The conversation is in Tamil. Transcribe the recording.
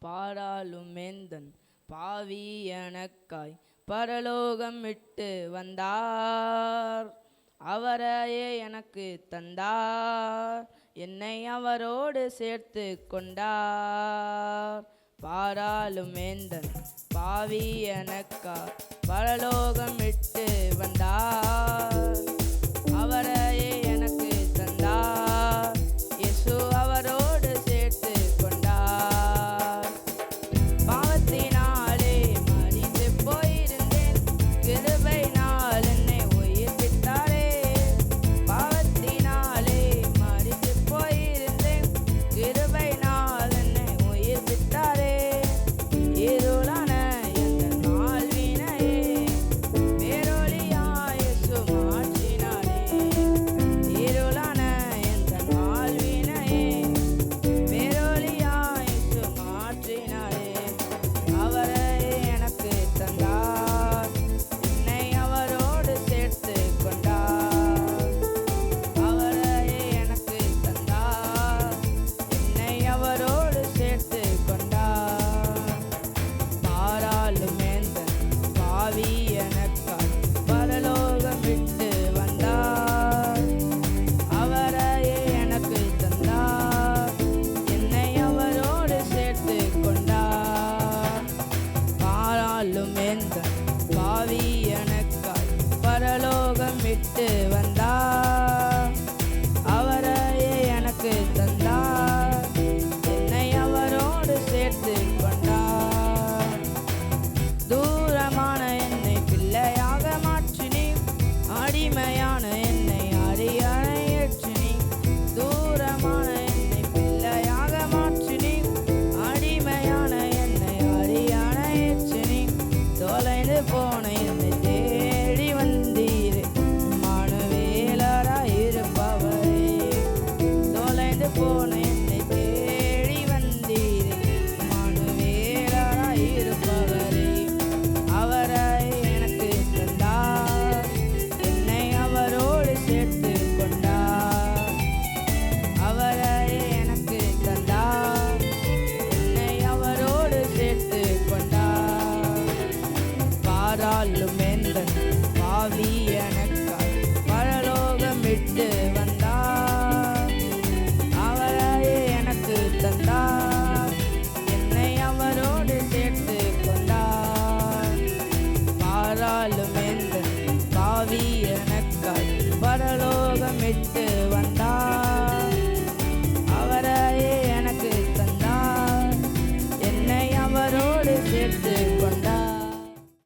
பாராளும் எந்தன் பாவி எனக்காய் பரலோகம் விட்டு வந்தார். அவரையே எனக்கு தந்தார், என்னை அவரோடு சேர்த்து கொண்டார். பாராளும் எந்தன் பாவி எனக்காய் பரலோகம் விட்டு வந்தார். அவரையே எனக்கு தந்தார், இயேசு அவரோடு சேர்த்து கொண்டார். பாவத்தினாலே மரித்து போயிருந்தேன், கிருபையினால் என்னை உயிர்ப்பித்தாரே. பாவத்தினாலே மரித்து போயிருந்தேன், கிருபையினால் என்னை உயிர்ப்பித்தாரே. இருளான எந்தன் வாழ்வினையே பேரொளியாய் இயேசு மாற்றினாரே. இருளான எந்தன் வாழ்வினையே பேரொளியாய் இயேசு மாற்றினாரே. அவரை எனக்கு தந்தார், என்னை அவரோடு சேர்த்து கொண்டார். அவரை எனக்கு தந்தார், என்னை அவரோடு சேர்த்து கொண்டார். பாராளும் எந்தன் பாவி எனக்காய் பரலோகம் விட்டு வந்தார். அவரையே எனக்கு தந்தார், என்னை அவரோடு சேர்த்து கொண்டார். பாராளும் எந்தன் பாவி எனக்காய் பரலோகம் விட்டு வந்தார்.